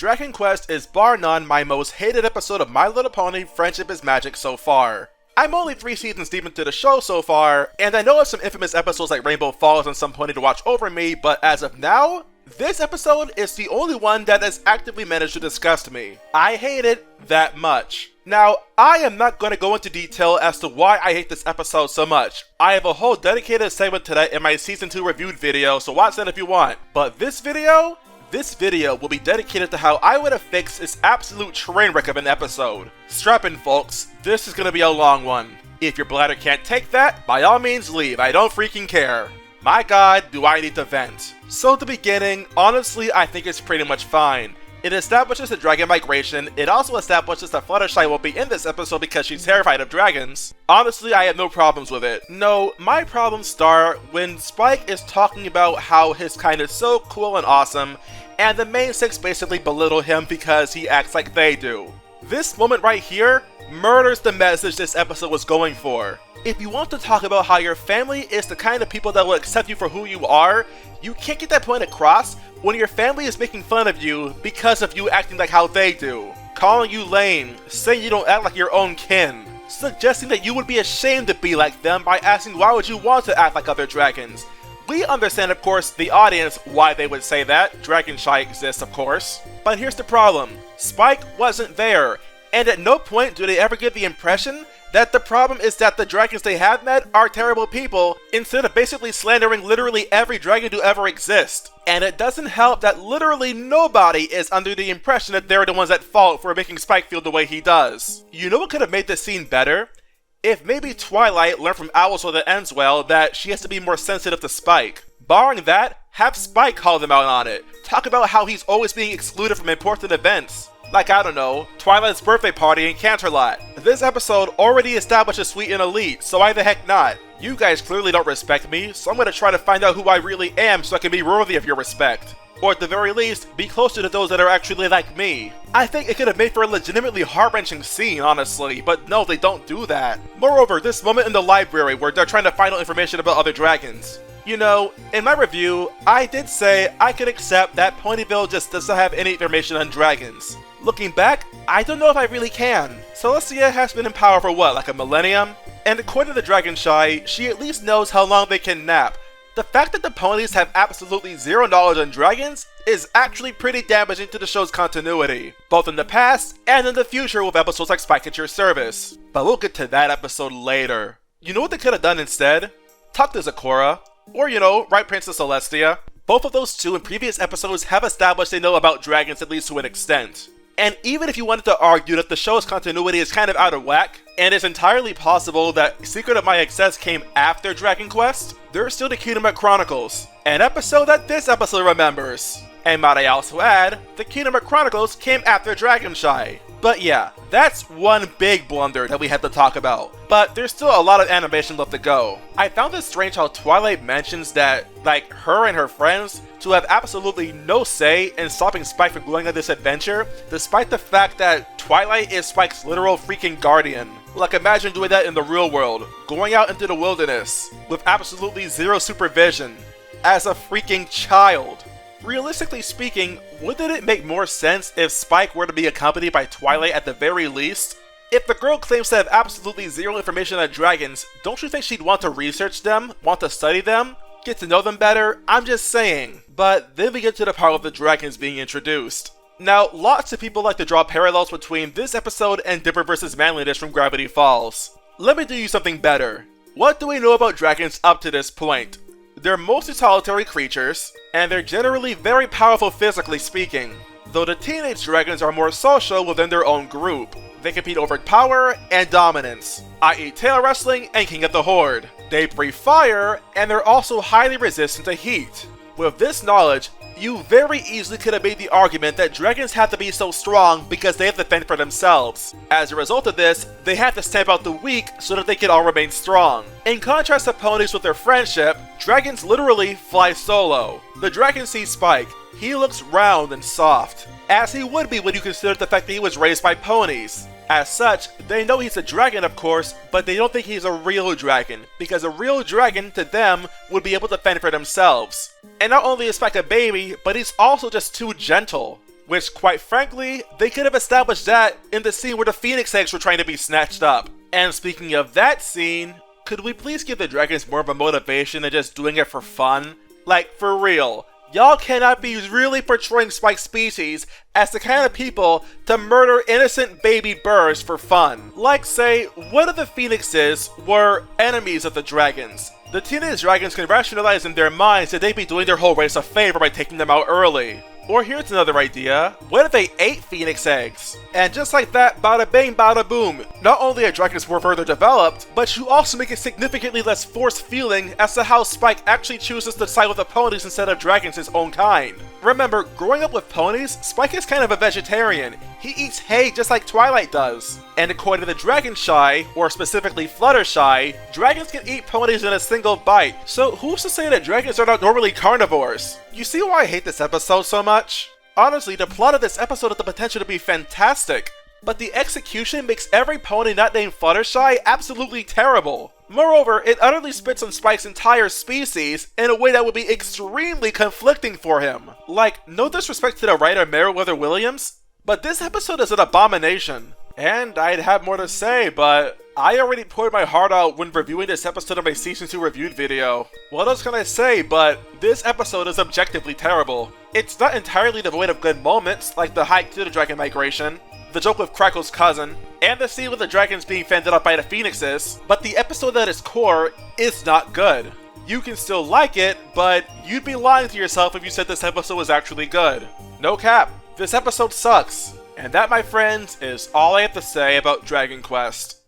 Dragon Quest is bar none my most hated episode of My Little Pony Friendship is Magic so far. I'm only 3 seasons deep into the show so far, and I know of some infamous episodes like Rainbow Falls and Some Pony to Watch Over Me, but as of now, this episode is the only one that has actively managed to disgust me. I hate it that much. Now, I am not going to go into detail as to why I hate this episode so much. I have a whole dedicated segment to that in my Season 2 reviewed video, so watch that if you want. But this video will be dedicated to how I would have fixed this absolute train wreck of an episode. Strap in, folks, this is going to be a long one. If your bladder can't take that, by all means leave, I don't freaking care. My god, do I need to vent. So at the beginning, honestly I think it's pretty much fine. It establishes the dragon migration. It also establishes that Fluttershy won't be in this episode because she's terrified of dragons. Honestly, I have no problems with it. No, my problems start when Spike is talking about how his kind is so cool and awesome, and the main 6 basically belittle him because he acts like they do. This moment right here murders the message this episode was going for. If you want to talk about how your family is the kind of people that will accept you for who you are, you can't get that point across when your family is making fun of you because of you acting like how they do. Calling you lame, saying you don't act like your own kin, suggesting that you would be ashamed to be like them by asking why would you want to act like other dragons. We understand, of course, the audience, why they would say that. Dragon Shy exists, of course. But here's the problem. Spike wasn't there, and at no point do they ever give the impression that the problem is that the dragons they have met are terrible people, instead of basically slandering literally every dragon to ever exist. And it doesn't help that literally nobody is under the impression that they're the ones at fault for making Spike feel the way he does. You know what could have made this scene better? If maybe Twilight learned from Owlswell that ends well that she has to be more sensitive to Spike. Barring that, have Spike call them out on it. Talk about how he's always being excluded from important events. Like, I don't know, Twilight's birthday party in Canterlot. This episode already establishes Sweet and Elite, so why the heck not? You guys clearly don't respect me, so I'm gonna try to find out who I really am so I can be worthy of your respect. Or at the very least, be closer to those that are actually like me. I think it could have made for a legitimately heart-wrenching scene, honestly, but no, they don't do that. Moreover, this moment in the library where they're trying to find out information about other dragons. You know, in my review, I did say I could accept that Ponyville just doesn't have any information on dragons. Looking back, I don't know if I really can. Celestia has been in power for what, like a millennium? And according to Dragon Shy, she at least knows how long they can nap. The fact that the ponies have absolutely zero knowledge on dragons is actually pretty damaging to the show's continuity, both in the past and in the future with episodes like Spike at Your Service. But we'll get to that episode later. You know what they could have done instead? Talk to Zecora. Or, you know, write Princess Celestia. Both of those two in previous episodes have established they know about dragons at least to an extent. And even if you wanted to argue that the show's continuity is kind of out of whack, and it's entirely possible that Secret of My Excess came after Dragon Quest, there's still the Kingdom Hearts Chronicles, an episode that this episode remembers. And might I also add, the Kingdom Hearts Chronicles came after Dragon Shy. But yeah, that's one big blunder that we had to talk about. But there's still a lot of animation left to go. I found it strange how Twilight mentions that, like, her and her friends to have absolutely no say in stopping Spike from going on this adventure, despite the fact that Twilight is Spike's literal freaking guardian. Like, imagine doing that in the real world, going out into the wilderness with absolutely zero supervision as a freaking child. Realistically speaking, wouldn't it make more sense if Spike were to be accompanied by Twilight at the very least? If the girl claims to have absolutely zero information on dragons, don't you think she'd want to research them, want to study them, get to know them better? I'm just saying. But then we get to the part of the dragons being introduced. Now, lots of people like to draw parallels between this episode and Dipper vs. Manliness from Gravity Falls. Let me do you something better. What do we know about dragons up to this point? They're mostly solitary creatures, and they're generally very powerful physically speaking, though the teenage dragons are more social within their own group. They compete over power and dominance, i.e. tail wrestling and King of the Horde. They breathe fire, and they're also highly resistant to heat. With this knowledge, you very easily could have made the argument that dragons have to be so strong because they have to fend for themselves. As a result of this, they have to stamp out the weak so that they can all remain strong. In contrast to ponies with their friendship, dragons literally fly solo. The dragon sees Spike. He looks round and soft, as he would be when you consider the fact that he was raised by ponies. As such, they know he's a dragon of course, but they don't think he's a real dragon, because a real dragon to them would be able to fend for themselves. And not only is Spike a baby, but he's also just too gentle. Which, quite frankly, they could have established that in the scene where the Phoenix eggs were trying to be snatched up. And speaking of that scene, could we please give the dragons more of a motivation than just doing it for fun? Like, for real. Y'all cannot be really portraying Spike's species as the kind of people to murder innocent baby birds for fun. Like, say, what if the Phoenixes were enemies of the dragons? The teenage dragons can rationalize in their minds that they'd be doing their whole race a favor by taking them out early. Or here's another idea, what if they ate Phoenix eggs? And just like that, bada bing bada boom, not only are dragons more further developed, but you also make it significantly less forced feeling as to how Spike actually chooses to side with the ponies instead of dragons his own kind. Remember, growing up with ponies, Spike is kind of a vegetarian. He eats hay just like Twilight does. And according to the Dragon Shy, or specifically Fluttershy, dragons can eat ponies in a single bite, so who's to say that dragons are not normally carnivores? You see why I hate this episode so much? Honestly, the plot of this episode has the potential to be fantastic, but the execution makes every pony not named Fluttershy absolutely terrible. Moreover, it utterly spits on Spike's entire species in a way that would be extremely conflicting for him. Like, no disrespect to the writer Meriwether Williams, but this episode is an abomination. And I'd have more to say, but I already poured my heart out when reviewing this episode of my Season 2 reviewed video. What else can I say, but this episode is objectively terrible. It's not entirely devoid of good moments, like the hike to the dragon migration, the joke with Crackle's cousin, and the scene with the dragons being fended off by the Phoenixes, but the episode at its core is not good. You can still like it, but you'd be lying to yourself if you said this episode was actually good. No cap, this episode sucks. And that, my friends, is all I have to say about Dragon Quest.